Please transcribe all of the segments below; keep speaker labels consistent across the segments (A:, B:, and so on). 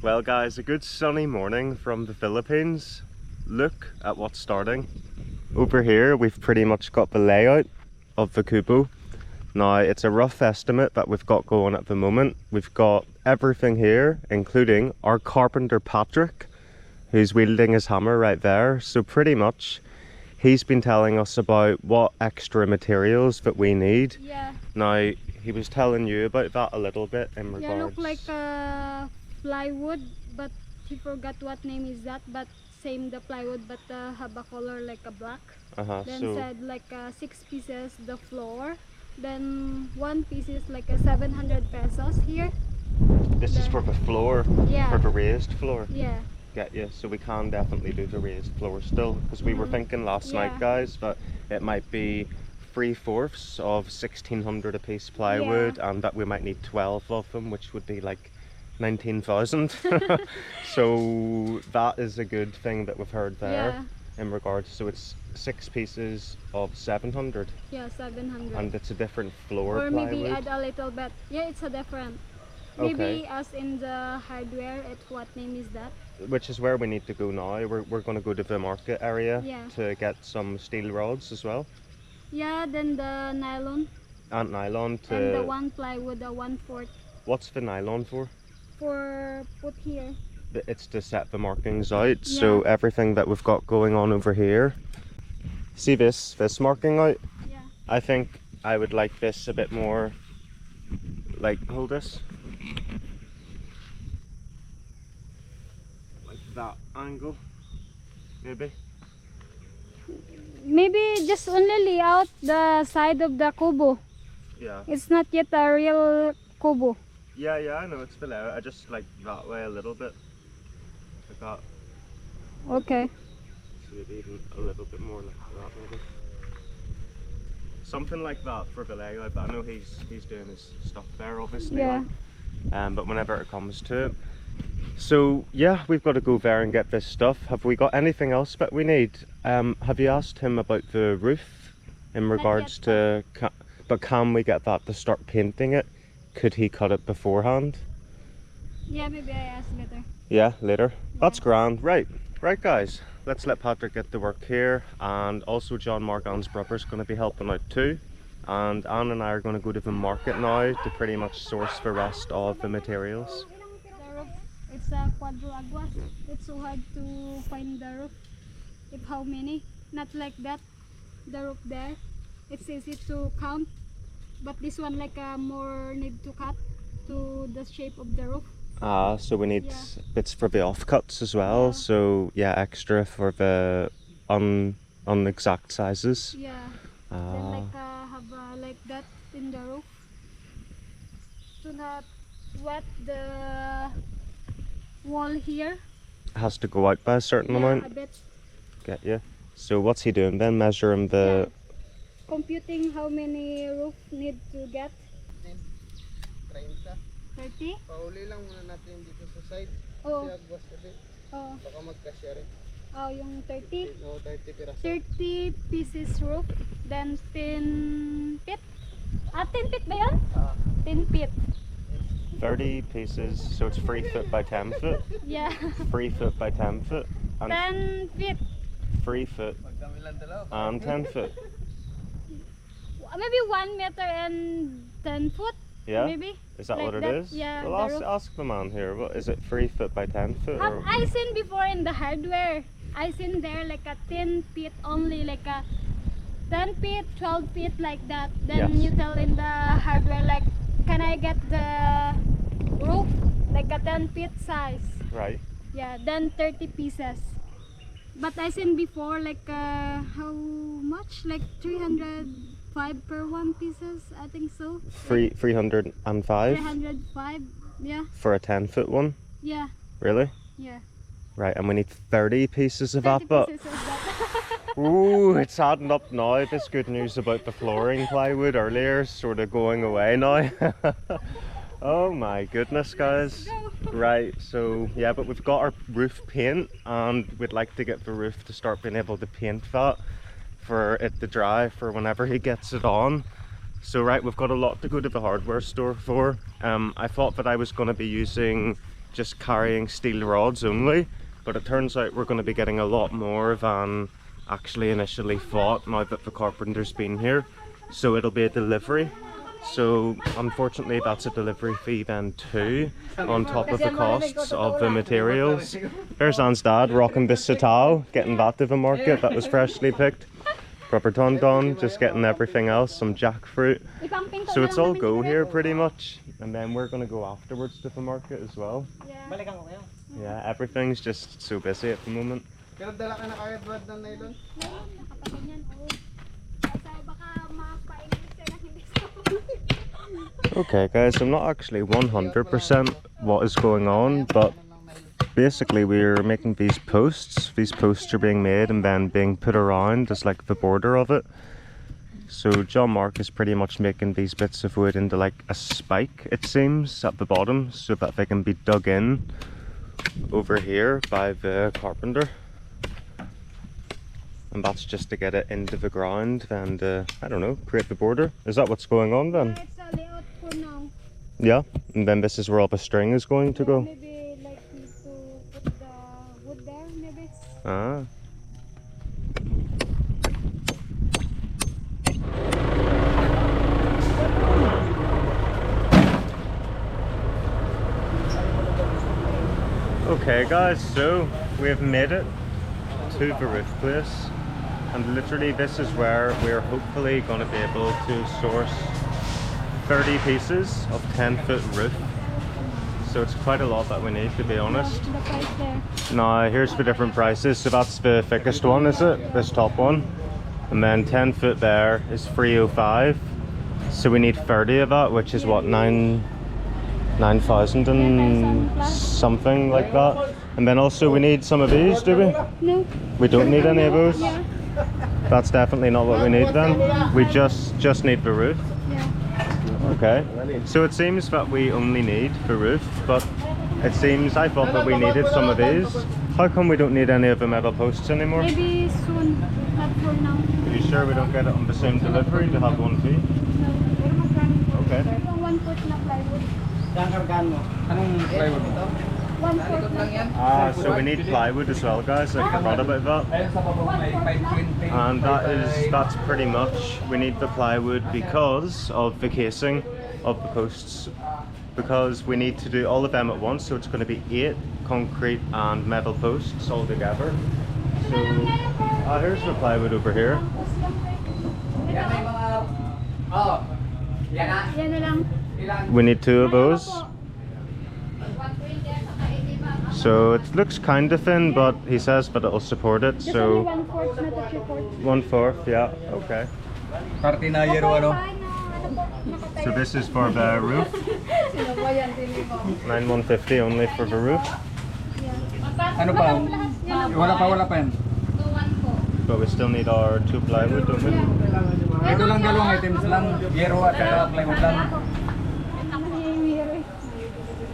A: Well guys, a good sunny morning from the Philippines. Look at what's starting. Over here we've pretty much got the layout of the Kubo. Now it's a rough estimate that we've got going at the moment. We've got everything here, including our carpenter Patrick, who's wielding his hammer right there. So pretty much he's been telling us about what extra materials that we need.
B: Yeah.
A: Now he was telling you about that a little bit in regards.
B: Yeah, look like plywood, but he forgot what name is that. But same the plywood, but have a color like a black. Then
A: so
B: said like 6 pieces the floor. Then 1 piece is like a 700 pesos here.
A: this is for the floor,
B: Yeah.
A: for the raised floor.
B: Yeah.
A: Get you. So we can definitely do the raised floor still, because we were thinking last night,
B: Yeah.
A: guys, that it might be 3/4 of 1600 a piece plywood, and that we might need 12 of them, which would be like 19,000. So that is a good thing that we've heard there.
B: Yeah.
A: In regards, so it's 6 pieces of 700,
B: Yeah, 700.
A: and it's a different floor
B: Or
A: plywood.
B: maybe add a little bit. Yeah, it's a different.
A: Okay.
B: Maybe as in the hardware, what name is that?
A: Which is where we need to go now. We're going to go to the market area
B: Yeah.
A: to get some steel rods as well,
B: Yeah, then the nylon
A: and nylon to.
B: and the one plywood, the 1/4
A: What's the nylon for?
B: for put here.
A: It's to set the markings out. So everything that we've got going on over here. See this marking out?
B: Yeah.
A: I think I would like this a bit more. Like, hold this. Like that angle, maybe.
B: Maybe just only lay out the side of the kubo.
A: Yeah.
B: It's not yet a real kubo.
A: Yeah, I know it's below. I just like that way a little bit. Like that.
B: Okay.
A: So maybe even a little bit more like that, maybe. Something like that for the layout, but I know he's doing his stuff there, obviously.
B: Yeah.
A: But whenever it comes to it. So yeah, we've got to go there and get this stuff. Have we got anything else that we need? Have you asked him about the roof in regards to? But can we get that to start painting it? Could he cut it beforehand?
B: Yeah, maybe I ask later.
A: Yeah, later. That's grand. Right, guys. Let's let Patrick get to work here, and also John Morgan's brother's going to be helping out too. And Anne and I are going to go to the market now to pretty much source the rest of the materials.
B: The roof, it's a quadruagua. It's so hard to find the roof. If how many? Not like that. The roof there. It's easy to count. But this one like more need to cut to the shape of the roof.
A: So we need bits for the offcuts as well.
B: Yeah.
A: So yeah, extra for the unexact sizes.
B: Yeah. Then like have like that in the roof to not wet the wall here.
A: Has to go out by a certain amount.
B: A bit.
A: Get you. So what's he doing then? Measuring the.
B: Computing how many roof need to get. 30?
C: Pauli lang muna natin dito sa side.
B: Oo.
C: Kasi agwas kasi.
B: Oh.
C: Baka magkasya rin.
B: Oh, yung 30.
C: Oo, 30 piraso.
B: 30 pieces roof. Then 10 feet. 10 feet ba yun? 10 feet.
A: 30 pieces, so it's 3 foot by 10 foot.
B: Yeah.
A: 3 foot by 10 foot. And
B: 10 feet.
A: 3 foot
C: Magkamilang dalaw.
A: and 10 foot.
B: Maybe 1 meter and 10 foot.
A: Yeah?
B: Maybe.
A: Is that
B: like
A: what it
B: that,
A: is?
B: yeah,
A: Well,
B: the roof.
A: ask the man here. What is it? 3 foot by 10 foot?
B: Have
A: Or?
B: I seen before in the hardware? I seen there like a 10 feet only, like a 10 feet, 12 feet like that. Then
A: Yes.
B: you tell in the hardware like, can I get the roof like a 10 feet size?
A: Right.
B: Yeah, then 30 pieces. But I seen before like how much? Like 305 per 1 pieces, I think so.
A: 305
B: 305, yeah.
A: for a 10 foot one?
B: Yeah,
A: Really?
B: yeah.
A: Right, and we need 30 pieces of
B: 30
A: that, but
B: pieces of that.
A: ooh, it's adding up now. This good news about the flooring plywood earlier is sort of going away now. Oh my goodness, guys. Right, so yeah, but we've got our roof paint, and we'd like to get the roof to start being able to paint that for it to dry for whenever he gets it on. So right, we've got a lot to go to the hardware store for. I thought that I was going to be using just carrying steel rods only, but it turns out we're going to be getting a lot more than actually initially thought now that the carpenter's been here. So it'll be a delivery. So unfortunately that's a delivery fee then too, on top of the costs of the materials. There's Anne's dad rocking this satao, getting that to the market. That was freshly picked. Proper tonton, just getting everything else, some jackfruit. So it's all go here pretty much. And then we're gonna go afterwards to the market as well. Yeah, everything's just so busy at the moment.
C: Pero dala ka na kaya Brad ng nylon?
A: Okay guys, I'm not actually 100% what is going on, but basically we're making these posts. These posts are being made and then being put around as like the border of it. So John Mark is pretty much making these bits of wood into like a spike, it seems, at the bottom, so that they can be dug in over here by the carpenter. And that's just to get it into the ground and I don't know, create the border. Is that what's going on then?
B: It's a layout for now.
A: Yeah, and then this is where all the string is going to go.
B: Maybe like need to put the wood there, maybe.
A: Ah. Okay guys, so we have made it to the roof place, and literally this is where we're hopefully going to be able to source 30 pieces of 10-foot roof. So it's quite a lot that we need, to be honest.
B: The price there.
A: Now here's the different prices. So that's the thickest one, is it? This top one. And then 10 foot there is 305. So we need 30 of that, which is what, 9,000 and something like that. And then also we need some of these, do we?
B: No.
A: We don't need any of those?
B: Yeah.
A: That's definitely not what we need then. We just need the roof.
B: Yeah.
A: Okay. So it seems that we only need the roof, but it seems I thought that we needed some of these. How come we don't need any of the metal posts anymore?
B: Maybe soon, not for now.
A: Are you sure we don't get it on the same delivery to have one fee?
B: No.
A: Okay.
B: One foot na plywood.
C: Anong plywood ito?
B: 1/4 lang yan.
A: So we need plywood as well, guys. I forgot about that.
C: Ayun sa baba may 520.
A: And that's pretty much, we need the plywood because of the casing of the posts, because we need to do all of them at once. So it's going to be 8 concrete and metal posts all together. So here's the plywood over here.
C: Yan ay mga... Oh. Yan na.
B: Yan na lang.
C: Ilan?
A: We need 2 of those. So it looks kind of thin, but he says that it'll support it.
B: Just
A: So
B: only 1/4, not a 3/4.
A: 1/4, yeah, okay.
C: Party na yero ano?
A: So this is for the roof. 9,150 only for the roof.
C: Ano pa? Wala pa yan.
A: But we still need our 2 plywood, don't we?
C: Ito lang dalawang items lang. Yero at saka plywood lang.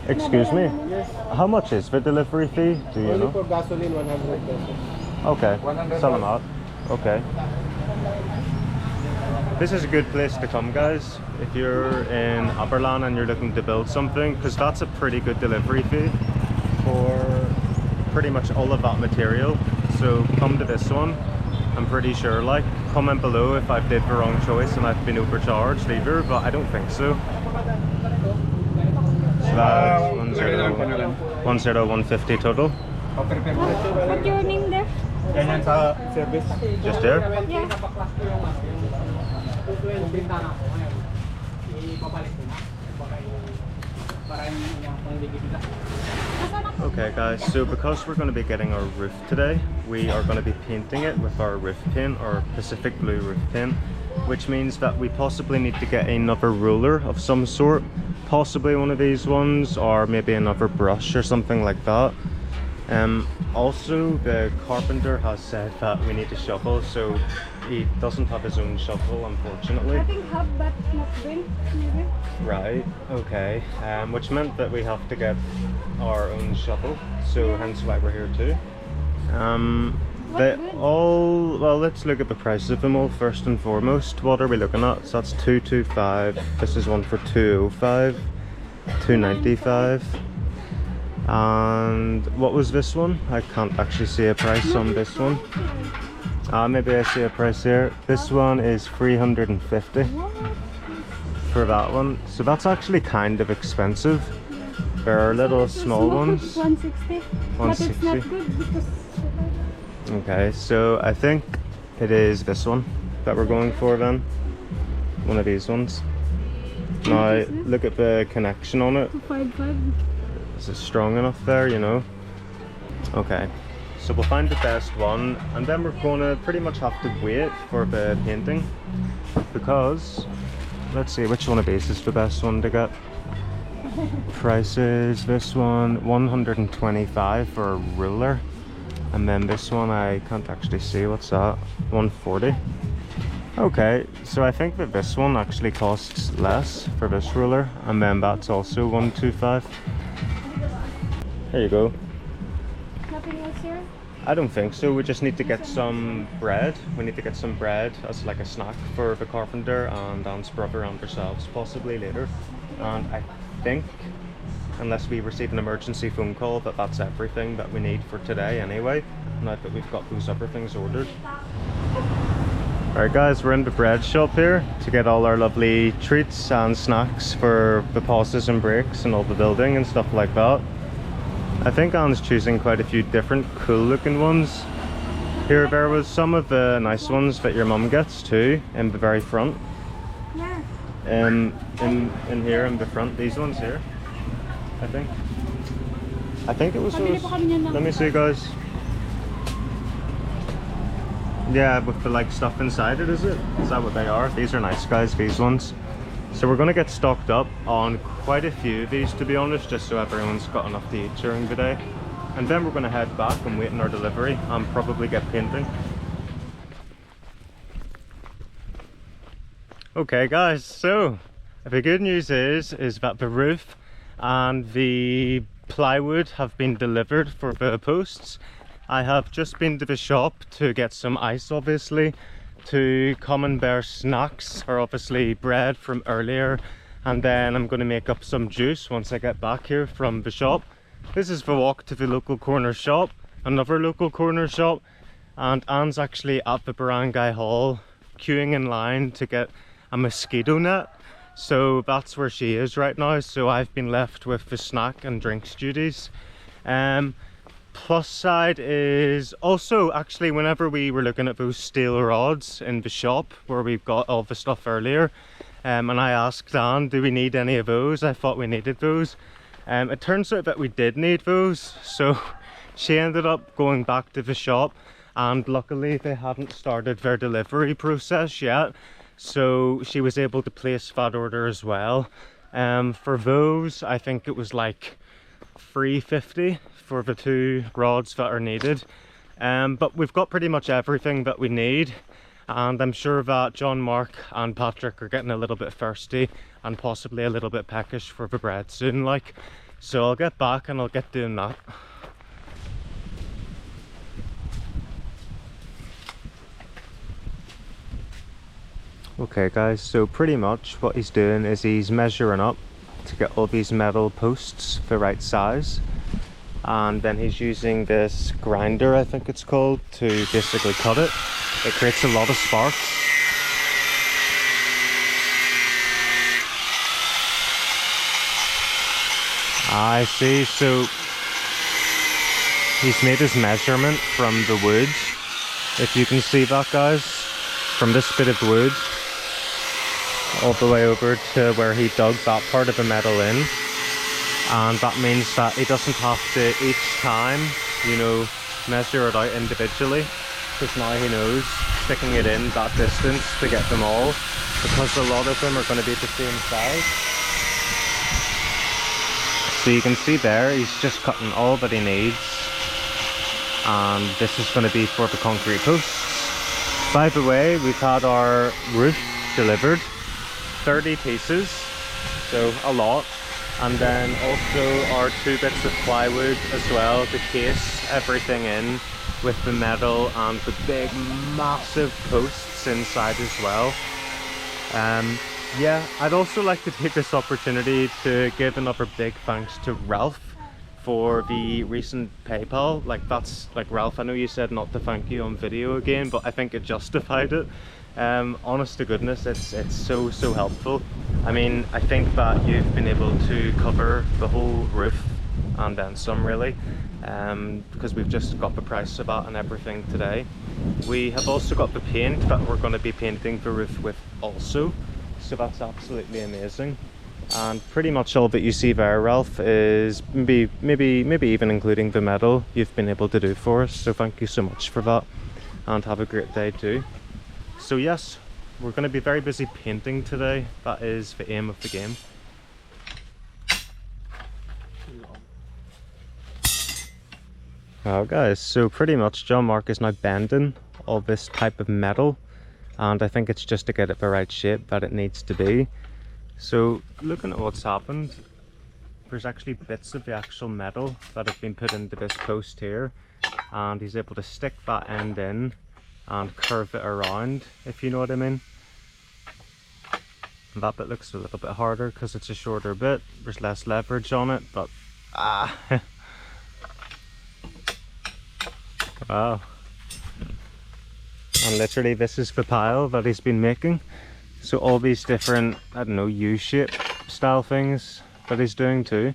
A: Excuse me? How much is the delivery fee? Do you know?
C: For gasoline, 100 pesos.
A: Okay, sell them out. Okay. This is a good place to come, guys, if you're in Aberlan and you're looking to build something, because that's a pretty good delivery fee for pretty much all of that material. So come to this one. I'm pretty sure, like, comment below if I've did the wrong choice and I've been overcharged either, but I don't think so. So that's 10150 total.
B: What's your name there?
C: Ganyan sa service.
A: Just here?
B: Yeah.
A: Okay guys, so because we're going to be getting our roof today, we are going to be painting it with our roof paint, or Pacific Blue roof paint, which means that we possibly need to get another ruler of some sort, possibly one of these ones, or maybe another brush or something like that. Also, the carpenter has said that we need a shovel, so he doesn't have his own shovel, unfortunately.
B: I think have, but not bring, maybe.
A: Right, okay. Which meant that we have to get our own shovel, so hence why we're here too. They all, well, let's look at the prices of them all first and foremost. What are we looking at? So that's 225. This is one for 205, 295. And what was this one? I can't actually see a price on this one. Maybe I see a price here. This one is 350 for that one. So that's actually kind of expensive. There are little small ones.
B: 160.
A: 160.
B: But it's not good because...
A: Okay, so I think it is this one that we're going for then. One of these ones. Now, look at the connection on it.
B: 255.
A: Is it strong enough there, you know? Okay, so we'll find the best one, and then we're gonna pretty much have to wait for the painting, because let's see which one of these is the best one to get. Prices, this one 125 for a ruler, and then this one I can't actually see, what's that, 140. Okay, so I think that this one actually costs less for this ruler, and then that's also 125. There you go.
B: Nothing else here?
A: I don't think so. We just need to get some bread. We need to get some bread as like a snack for the carpenter and Dan's brother and ourselves, possibly later. And I think, unless we receive an emergency phone call, that that's everything that we need for today anyway, now that we've got those other things ordered. Alright guys, we're in the bread shop here to get all our lovely treats and snacks for the pauses and breaks and all the building and stuff like that. I think Anne's choosing quite a few different cool looking ones. Here, there was some of the nice ones that your mum gets too, in the very front.
B: Yeah.
A: In here, in the front, these ones here, I think. I think it was those. Let me see guys. Yeah, with the like stuff inside it, is it? Is that what they are? These are nice guys, these ones. So we're gonna get stocked up on quite a few of these, to be honest, just so everyone's got enough to eat during the day. And then we're gonna head back and wait on our delivery and probably get painting. Okay guys, so the good news is that the roof and the plywood have been delivered for the posts. I have just been to the shop to get some ice, obviously, to come and bear snacks, or obviously bread from earlier, and then I'm going to make up some juice once I get back here from the shop. This is the walk to the local corner shop, another local corner shop, and Anne's actually at the barangay hall queuing in line to get a mosquito net, so that's where she is right now. So I've been left with the snack and drinks duties. Plus side is also, actually, whenever we were looking at those steel rods in the shop where we've got all the stuff earlier, and I asked Dan, do we need any of those? I thought we needed those. It turns out that we did need those, so she ended up going back to the shop, and luckily they hadn't started their delivery process yet, so she was able to place that order as well. For those, I think it was like $3.50 for the 2 rods that are needed, but we've got pretty much everything that we need, and I'm sure that John, Mark and Patrick are getting a little bit thirsty and possibly a little bit peckish for the bread soon, like, so I'll get back and I'll get doing that. Okay guys, so pretty much what he's doing is he's measuring up to get all these metal posts the right size, and then he's using this grinder, I think it's called, to basically cut it. It creates a lot of sparks. I see, so he's made his measurement from the wood, if you can see that guys, from this bit of wood all the way over to where he dug that part of the metal in, and that means that he doesn't have to each time, you know, measure it out individually, because now he knows sticking it in that distance to get them all, because a lot of them are going to be the same size. So you can see there, he's just cutting all that he needs, and this is going to be for the concrete posts. By the way, we've had our roof delivered, 30 pieces, so a lot, and then also our 2 bits of plywood as well to case everything in with the metal and the big massive posts inside as well. Yeah, I'd also like to take this opportunity to give another big thanks to Ralph for the recent PayPal. Like, that's like, Ralph, I know you said not to thank you on video again, but I think it justified it. Honest to goodness, it's so helpful. I mean, I think that you've been able to cover the whole roof and then some, really, because we've just got the price of that and everything today. We have also got the paint that we're going to be painting the roof with also, so that's absolutely amazing. And pretty much all that you see there, Ralph, is maybe even including the metal you've been able to do for us. So thank you so much for that, and have a great day too. So yes, we're going to be very busy painting today. That is the aim of the game. Oh guys, so pretty much John Mark is now bending all this type of metal, and I think it's just to get it the right shape that it needs to be. So looking at what's happened, there's actually bits of the actual metal that have been put into this post here, and he's able to stick that end in and curve it around, if you know what I mean. And that bit looks a little bit harder because it's a shorter bit, there's less leverage on it, but wow. And literally this is the pile that he's been making. So all these different, I don't know, U-shape style things that he's doing too.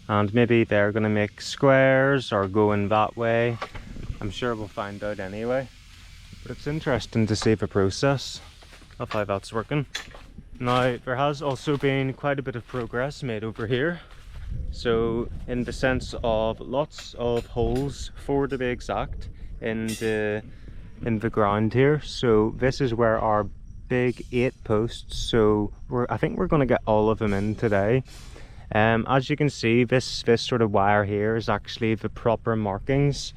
A: And maybe they're going to make squares or going that way. I'm sure we'll find out anyway. But it's interesting to see the process of how that's working. Now, there has also been quite a bit of progress made over here. So in the sense of lots of holes, 4 to be exact, in the ground here. So this is where our big 8 posts, so I think we're going to get all of them in today. As you can see, this sort of wire here is actually the proper markings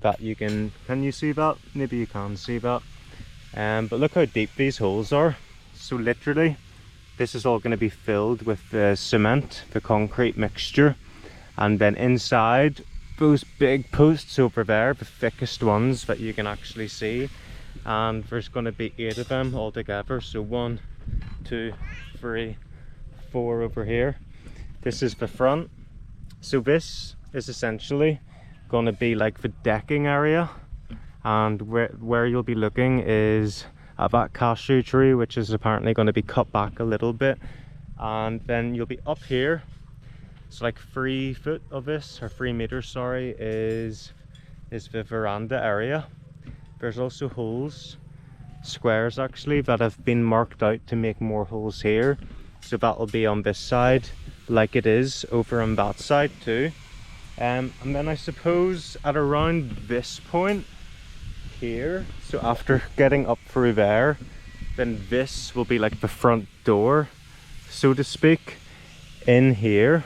A: that you can you see that? Maybe you can see that. But look how deep these holes are. So literally this is all going to be filled with the cement, the concrete mixture, and then inside those big posts over there, the thickest ones that you can actually see, and there's going to be 8 of them all together. So 1, 2, 3, 4 over here. This is the front. So this is essentially going to be like the decking area, and where you'll be looking is at that cashew tree, which is apparently going to be cut back a little bit, and then you'll be up here. So like 3 foot of this, or 3 meters, sorry, is the veranda area. There's also holes, squares actually, that have been marked out to make more holes here. So that'll be on this side, like it is over on that side too. And then I suppose at around this point here, so after getting up through there, then this will be like the front door, so to speak, in here.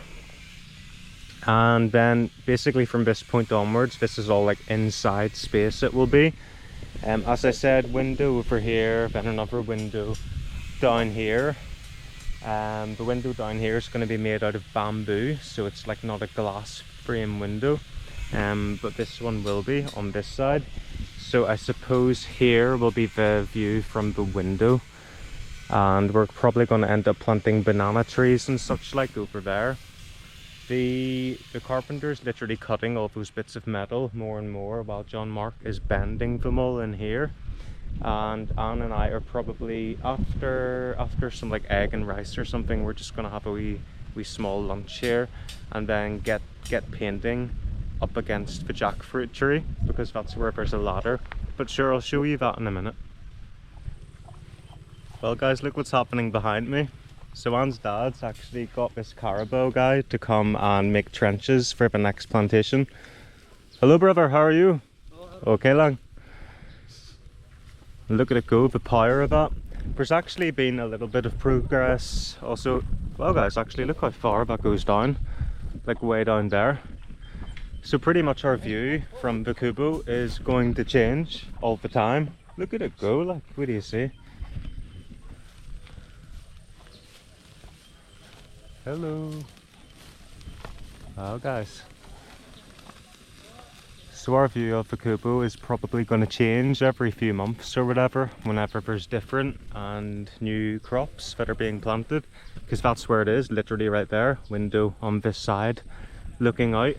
A: And then basically from this point onwards, this is all like inside space it will be. As I said, window over here, then another window down here. The window down here is going to be made out of bamboo, so it's like not a glass frame window, but this one will be on this side. So I suppose here will be the view from the window, and we're probably going to end up planting banana trees and such like over there. The carpenter's literally cutting all those bits of metal more and more, while John Mark is bending them all in here. And Anne and I are probably, after some like egg and rice or something, we're just gonna have a wee small lunch here, and then get painting up against the jackfruit tree, because that's where there's a ladder. But sure, I'll show you that in a minute. Well guys, look what's happening behind me. So Anne's dad's actually got this carabao guy to come and make trenches for the next plantation. Hello brother, how are you? Okay lang. Look at it go, the power of that. There's actually been a little bit of progress also. Well guys, actually look how far that goes down, like way down there. So pretty much our view from the Kubo is going to change all the time. Look at it go, like, what do you see? Hello. Oh guys. So our view of the Kubo is probably going to change every few months or whatever, whenever there's different and new crops that are being planted, because that's where it is, literally right there, window on this side, looking out.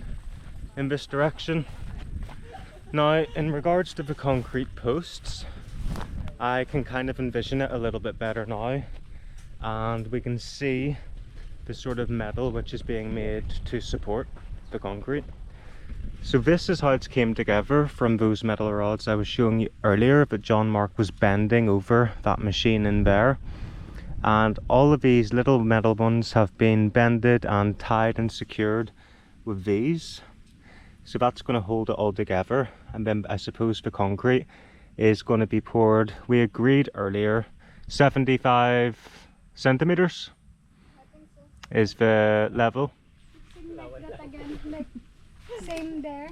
A: in this direction. Now, in regards to the concrete posts, I can kind of envision it a little bit better now, and we can see the sort of metal which is being made to support the concrete. So this is how it's came together from those metal rods I was showing you earlier, but John Mark was bending over that machine in there. And all of these little metal ones have been bended and tied and secured with these. So that's going to hold it all together. And then I suppose the concrete is going to be poured. We agreed earlier 75 centimeters is the level.
B: Same like that again, like same there.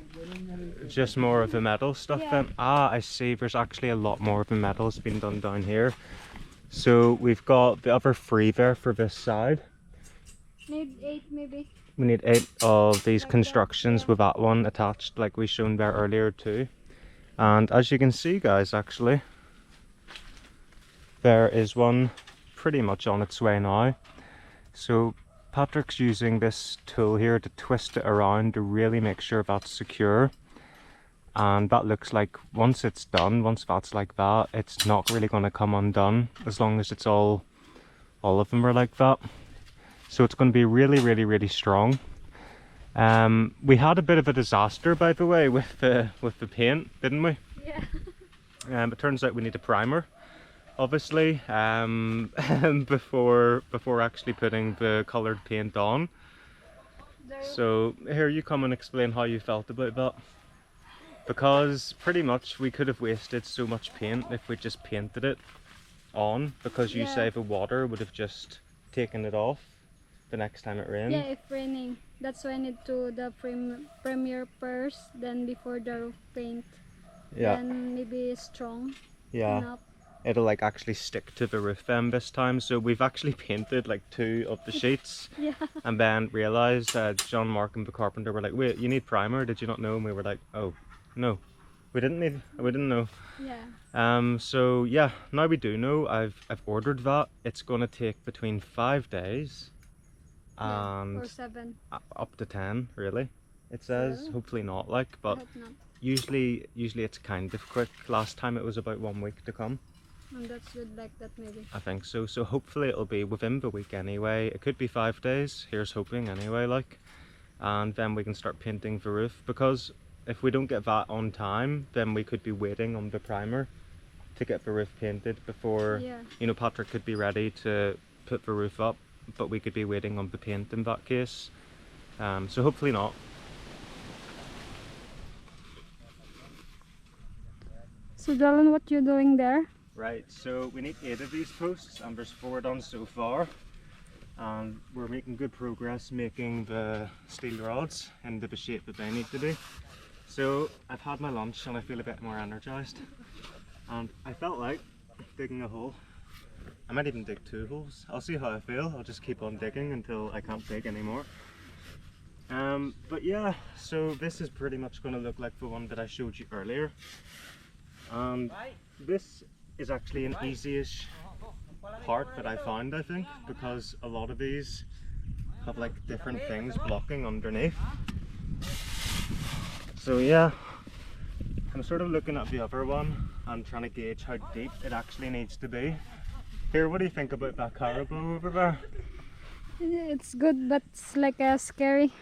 A: Just more of the metal stuff
B: Yeah.
A: then. Ah, I see. There's actually a lot more of the metals being done down here. So we've got the other 3 there for this side.
B: Need 8 maybe.
A: We need 8 of these
B: Like that,
A: constructions
B: yeah.
A: with that one attached, like we shown there earlier too. And as you can see, guys, actually, there is one pretty much on its way now. So Patrick's using this tool here to twist it around to really make sure that's secure. And that looks like once it's done, once that's like that, it's not really going to come undone as long as it's all of them are like that. So it's going to be really, really, really strong. We had a bit of a disaster, by the way, with the paint, didn't we?
B: Yeah.
A: It turns out we need a primer, obviously, before actually putting the coloured paint on. So here, you come and explain how you felt about that. Because pretty much we could have wasted so much paint if we just painted it on, because you
B: Yeah.
A: say the water would have just taken it off the next time it rained.
B: Yeah, if raining. That's why I need to the premier first, then before the roof paint.
A: Yeah,
B: Then maybe strong
A: yeah.
B: enough.
A: It'll like actually stick to the roof then this time. So we've actually painted like 2 of the sheets.
B: Yeah.
A: And then realised that John Mark and the carpenter were like, wait, you need primer, did you not know? And we were like, oh, no, we didn't know.
B: Yeah.
A: So yeah, now we do know. I've ordered that. It's gonna take between 5 days
B: Yeah,
A: and
B: or 7.
A: up to 10, really. It says,
B: Really?
A: hopefully not, like,
B: I
A: but
B: hope not.
A: usually it's kind of quick. Last time it was about 1 week to come.
B: And that's good like that maybe.
A: I think so. So hopefully it'll be within the week anyway. It could be 5 days. Here's hoping anyway, like. And then we can start painting the roof, because if we don't get that on time, then we could be waiting on the primer to get the roof painted before,
B: Yeah.
A: you know, Patrick could be ready to put the roof up, but we could be waiting on the paint in that case. So hopefully not.
B: So Dylan, what you doing there?
A: Right, so we need 8 of these posts, and there's 4 done so far. And we're making good progress making the steel rods into the shape that they need to be. So I've had my lunch and I feel a bit more energized. And I felt like digging a hole. I might even dig 2 holes. I'll see how I feel. I'll just keep on digging until I can't dig anymore. But yeah, so this is pretty much going to look like the one that I showed you earlier. And this is actually an easy-ish part that I found, I think, because a lot of these have like different things blocking underneath. So yeah, I'm sort of looking at the other one and trying to gauge how deep it actually needs to be. Here, what do you think about that caribou over there?
B: It's good, but it's like scary.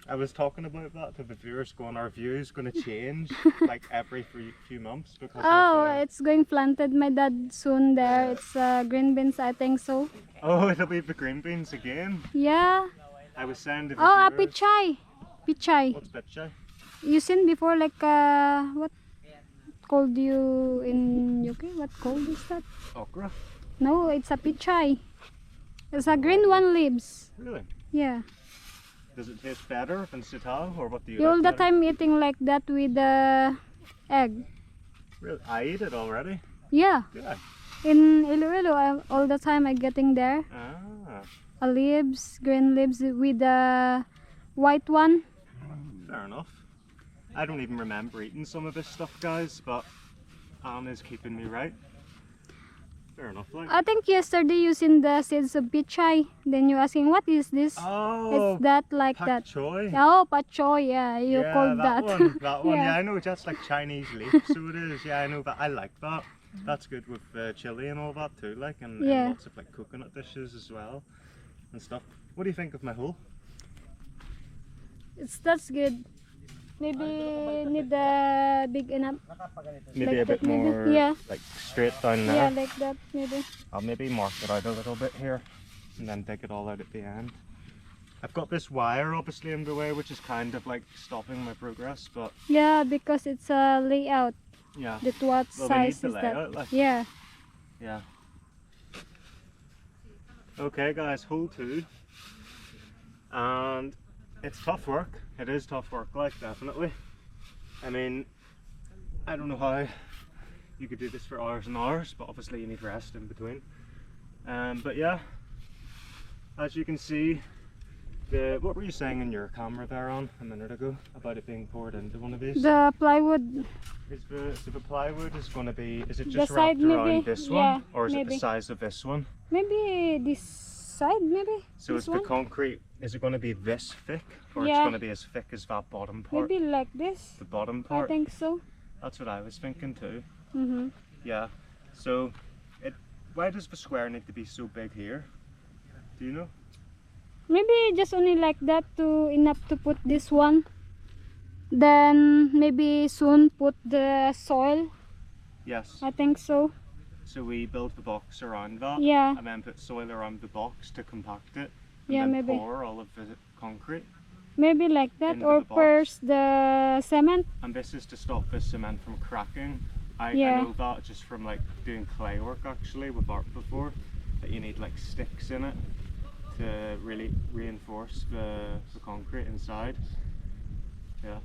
A: I was talking about that to the viewers, going, our view is going to change like every few months because
B: Oh,
A: of the...
B: it's going planted. My dad soon there. It's green beans, I think so.
A: Oh, it'll be the green beans again.
B: Yeah.
A: I was saying to the
B: Oh,
A: viewers...
B: pichay. Pichay.
A: What's pichay?
B: You seen before like what called you in UK? What called is that?
A: Okra?
B: No, it's a pichay. It's a green one leaves.
A: Really?
B: Yeah.
A: Does it taste better than sitaw, or what do you
B: You all
A: like
B: the
A: better?
B: time eating like that with the egg.
A: Really? I eat it already.
B: Yeah.
A: Did I?
B: In Iloilo, all the time I getting there.
A: Ah,
B: Leaves, green leaves with the white one.
A: fair enough. I don't even remember eating some of this stuff, guys, but Anne is keeping me right. fair enough. Like.
B: I think yesterday using the seeds of pichay. Then you asking what is this?
A: Oh,
B: It's that like
A: pak
B: that.
A: choy.
B: Oh, pak choy. Yeah, you
A: Yeah,
B: call that.
A: one. That one.
B: Yeah.
A: Yeah, I know. That's like Chinese leaf, so it is. Yeah, I know. But I like that. That's good with chili and all that too. Like, and lots of like coconut dishes as well and stuff. What do you think of my hole?
B: That's good. Maybe need a big enough.
A: Maybe
B: Like
A: a bit
B: that, maybe.
A: more
B: Yeah.
A: like straight down there.
B: Yeah, like that maybe.
A: I'll maybe mark it out a little bit here and then dig it all out at the end. I've got this wire obviously in the way, which is kind of like stopping my progress, but
B: Yeah, because it's a layout.
A: yeah.
B: That what
A: Well, we need
B: size
A: the
B: is
A: layout,
B: that?
A: like.
B: Yeah.
A: Yeah. Okay guys, hole 2. And it's tough work. It is tough work, like, definitely. I mean, I don't know how you could do this for hours and hours, but obviously you need rest in between. But yeah, as you can see, what were you saying in your camera there on a minute ago about it being poured into one of these?
B: The plywood.
A: So the plywood is going to be, is it
B: The
A: just
B: side
A: wrapped around
B: maybe,
A: this
B: yeah,
A: one? Or is it the
B: maybe.
A: size of this one?
B: Maybe this side, maybe.
A: So
B: this
A: it's
B: one?
A: the concrete, is it going to be this thick? Or it's
B: Yeah.
A: going to be as thick as that bottom part?
B: Maybe like this.
A: The bottom
B: I
A: part?
B: think so.
A: That's what I was thinking too.
B: Mm-hmm.
A: Yeah. So, why does the square need to be so big here? Do you know?
B: Maybe just only like that to enough to put this one. Then maybe soon put the soil.
A: Yes.
B: I think so.
A: So we build the box around that.
B: Yeah.
A: And then put soil around the box to compact it. And
B: Yeah,
A: then
B: maybe.
A: pour all of the concrete.
B: Maybe like that,
A: Into
B: or
A: the box.
B: first the cement.
A: And this is to stop the cement from cracking. I
B: Yeah.
A: know that just from like doing clay work actually with art before, that you need like sticks in it to really reinforce the concrete inside. Yeah.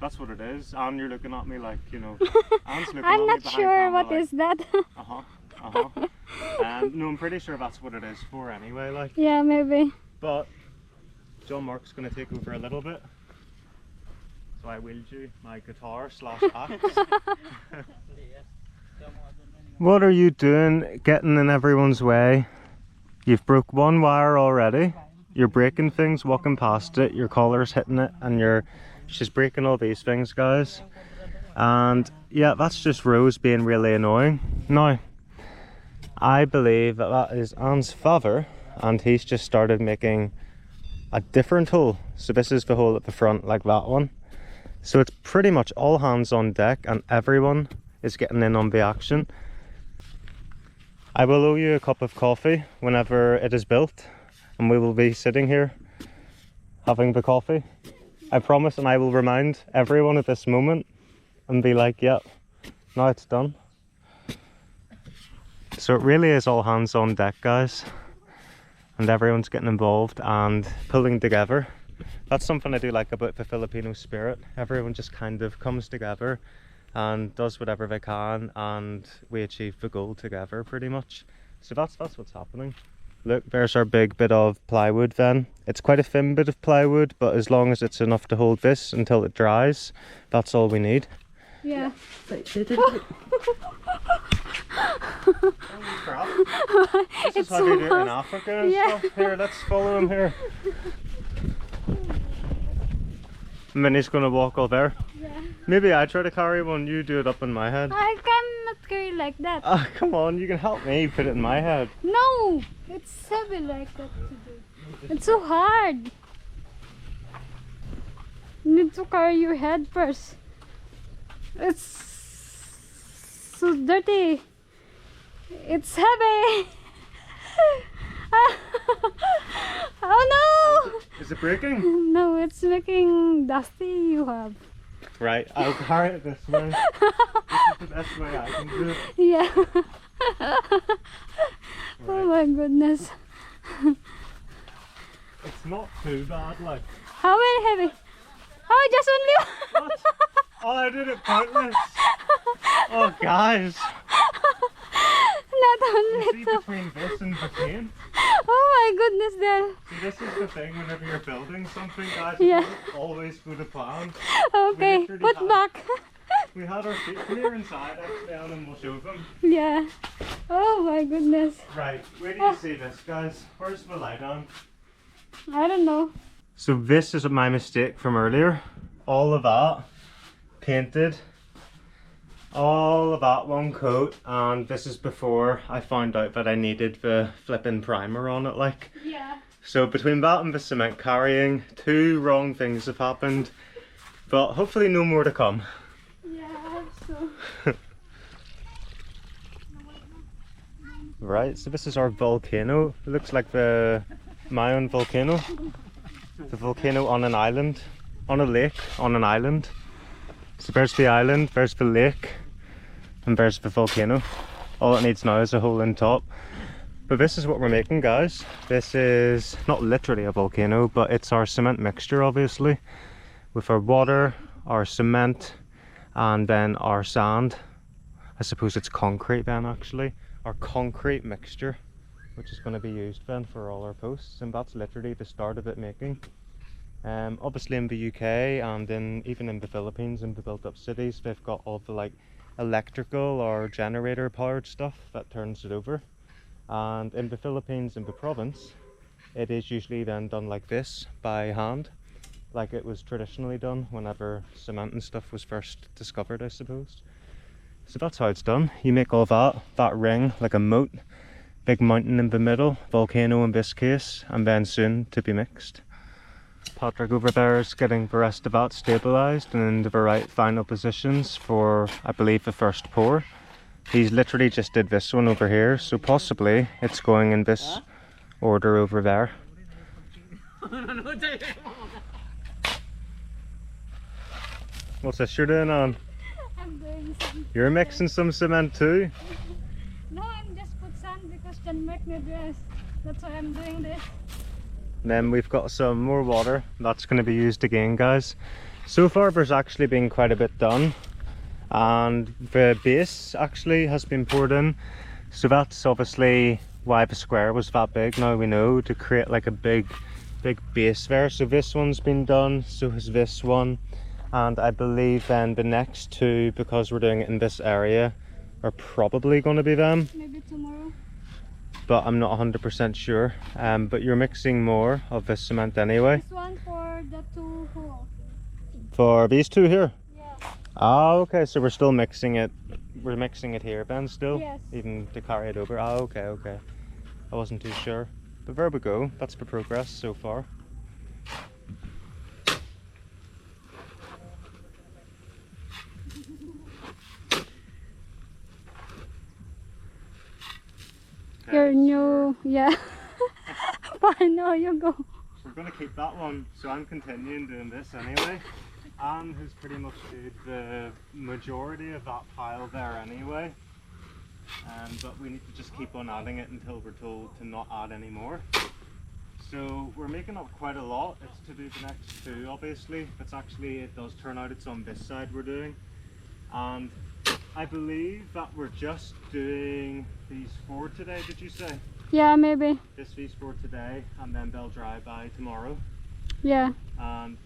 A: That's what it is. And you're looking at me like, you know, Anne's looking
B: I'm
A: at
B: not
A: me behind
B: sure
A: camera
B: what
A: like,
B: is that.
A: uh-huh, uh-huh. No, I'm pretty sure that's what it is for anyway, like.
B: Yeah, maybe.
A: But John Mark's going to take over a little bit. So I willed you my guitar / axe. What are you doing getting in everyone's way? You've broke one wire already. You're breaking things, walking past it, your collar's hitting it, and she's breaking all these things, guys. And yeah, that's just Rose being really annoying. Now, I believe that is Anne's father, and he's just started making a different hole. So this is the hole at the front, like that one. So it's pretty much all hands on deck, and everyone is getting in on the action. I will owe you a cup of coffee whenever it is built, and we will be sitting here having the coffee. I promise, and I will remind everyone at this moment and be like, yep, now it's done. So it really is all hands on deck, guys, and everyone's getting involved and pulling together. That's something I do like about the Filipino spirit. Everyone just kind of comes together and does whatever they can, and we achieve the goal together pretty much. So that's what's happening. Look, there's our big bit of plywood then. It's quite a thin bit of plywood, but as long as it's enough to hold this until it dries, that's all we need.
B: Yeah.
A: Crap. This is how they do it in Africa and stuff. Here, let's follow him here. And then he's going to walk all there.
B: Yeah.
A: Maybe I try to carry one, you do it up in my head.
B: I cannot carry like that.
A: Oh, come on, you can help me put it in my head.
B: No, it's heavy like that to do. It's so hard. You need to carry your head first. It's so dirty. It's heavy. Oh no!
A: Is it breaking?
B: No, it's making dusty. You have.
A: Right, I'll carry it this way. This is the best way I can do it.
B: Yeah.
A: Right.
B: Oh my goodness.
A: It's not too bad, like.
B: How many heavy? Oh, just only.
A: What? Oh, I did it pointless. Oh, guys.
B: Not
A: You
B: only
A: see
B: two.
A: between this and the paint?
B: Oh my goodness, there.
A: See, this is the thing whenever you're building something, guys.
B: Yeah.
A: It doesn't always go to plan.
B: Okay,
A: literally
B: put
A: have-
B: back.
A: We had our feet clear inside actually, and then we'll show them.
B: Yeah. Oh my goodness.
A: Right, where do you see this, guys? Where's the light on?
B: I don't know.
A: So this is my mistake from earlier. All of that painted. All of that one coat, and this is before I found out that I needed the flipping primer on it, like.
B: Yeah.
A: So between that and the cement carrying, two wrong things have happened, but hopefully no more to come.
B: Yeah, I hope so.
A: Right, so this is our volcano. It looks like the Mayan volcano. The volcano on an island, on a lake, on an island. So there's the island, there's the lake, and there's the volcano. All it needs now is a hole in top. But this is what we're making, guys. This is not literally a volcano, but it's our cement mixture, obviously, with our water, our cement, and then our sand. I suppose it's concrete then, actually. Our concrete mixture, which is going to be used then for all our posts, and that's literally the start of it making. Obviously in the UK and even in the Philippines, in the built up cities, they've got all the like electrical or generator powered stuff that turns it over. And in the Philippines, in the province, it is usually then done like this by hand, like it was traditionally done whenever cement and stuff was first discovered, I suppose. So that's how it's done. You make all that ring like a moat, big mountain in the middle, volcano in this case, and then soon to be mixed. Patrick over there is getting the rest of that stabilised and into the right final positions for, I believe, the first pour. He's literally just did this one over here, so possibly it's going in this order over there. What's this you're doing on?
B: I'm doing some.
A: You're mixing some cement too?
B: No, I'm just put sand because John make me dress. That's why I'm doing this.
A: Then we've got some more water that's going to be used again, guys. So far there's actually been quite a bit done, and the base actually has been poured in, so that's obviously why the square was that big. Now we know, to create like a big base there. So this one's been done, so has this one, and I believe then the next two, because we're doing it in this area, are probably going to be them.
B: Maybe tomorrow.
A: But I'm not 100% sure. But you're mixing more of this cement anyway.
B: This one for the two holes.
A: For these two here?
B: Yeah.
A: Ah, okay, so we're still mixing it. We're mixing it here, Ben, still?
B: Yes.
A: Even to carry it over? Ah, okay, okay. I wasn't too sure. But there we go. That's the progress so far.
B: Your new, yeah. I know you go.
A: We're going to keep that one, so I'm continuing doing this anyway. Anne has pretty much did the majority of that pile there anyway. But we need to just keep on adding it until we're told to not add any more. So we're making up quite a lot. It's to do the next two, obviously. It's actually, it does turn out it's on this side we're doing. And I believe that we're just doing these four today, did you say?
B: Yeah, maybe.
A: Just these four today, and then they'll dry by tomorrow.
B: Yeah.
A: And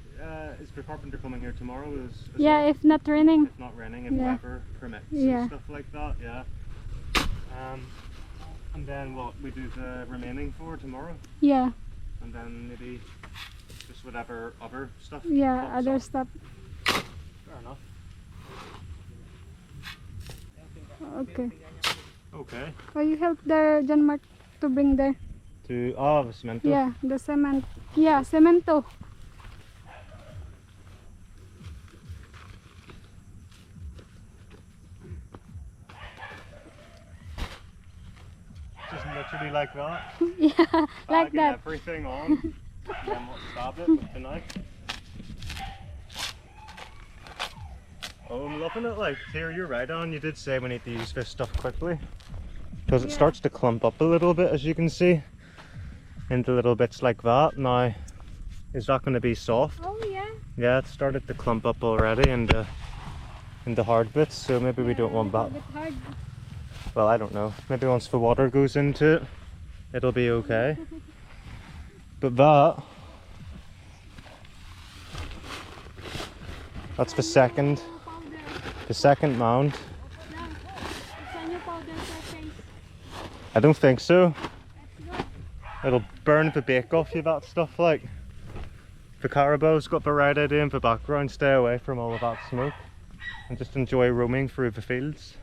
A: is the carpenter coming here tomorrow? As
B: Yeah,
A: well?
B: if not raining.
A: If not raining, if
B: Yeah.
A: weather permits
B: Yeah.
A: and stuff like that, yeah. And then what, we do the remaining four tomorrow?
B: Yeah.
A: And then maybe just whatever other stuff.
B: Yeah,
A: pops
B: other
A: up.
B: stuff.
A: Fair enough.
B: Okay.
A: Okay.
B: Oh, you help the John Mark to bring there.
A: To the cement.
B: Yeah, the cement. Yeah, cemento.
A: Just literally like that.
B: Yeah, like
A: Bagging
B: that.
A: everything on. And then we'll stab it with the knife. Oh, I'm loving it. Like, here, you're right on. You did say we need to use this stuff quickly, because it
B: Yeah.
A: starts to clump up a little bit, as you can see, into little bits like that. Now, is that going to be soft?
B: Oh yeah.
A: Yeah, it started to clump up already into hard bits, so maybe we don't want that.
B: A bit hard.
A: Well, I don't know. Maybe once the water goes into it, it'll be okay. But that's the second. The second mound.
B: Lang. It's a new powder for face.
A: I don't think so.
B: It's good.
A: It'll burn the bake off you, that stuff like. The Carabo's got the right idea in the background, stay away from all of that smoke and just enjoy roaming through the fields.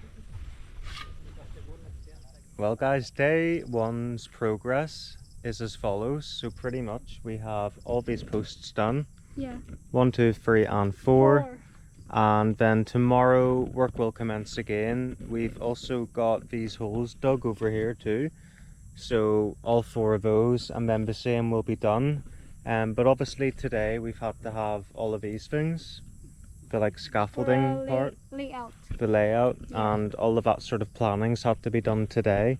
A: Well guys, day one's progress is as follows. So pretty much we have all these posts done.
B: Yeah.
A: 1, 2, 3 and 4. And then tomorrow work will commence again. We've also got these holes dug over here too. So all 4 of those, and then the same will be done. But obviously today we've had to have all of these things, the like scaffolding part,
B: Layout.
A: the layout,
B: Yeah.
A: and all of that sort of planning's had to be done today.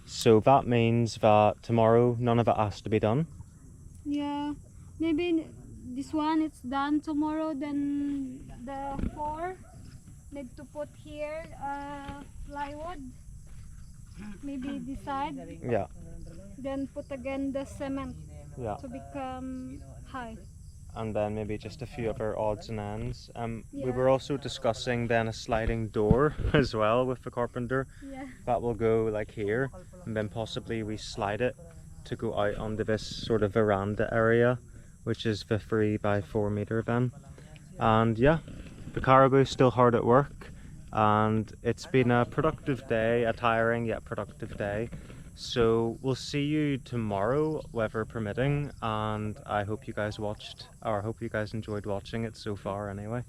A: So that means that tomorrow none of it has to be done.
B: Yeah. Maybe this one it's done tomorrow. Then the 4 need to put here plywood. Maybe this side.
A: Yeah,
B: Then put again the cement
A: yeah.
B: to become high.
A: And then maybe just a few other odds and ends. We
B: Yeah.
A: were also discussing then a sliding door as well with the carpenter.
B: Yeah.
A: That will go like here, and then possibly we slide it to go out onto this sort of veranda area, which is the 3 by 4 meter then. And yeah, the Caribou's still hard at work, and it's been a productive day, a tiring yet productive day. So we'll see you tomorrow, weather permitting, and I hope you guys watched, or I hope you guys enjoyed watching it so far anyway.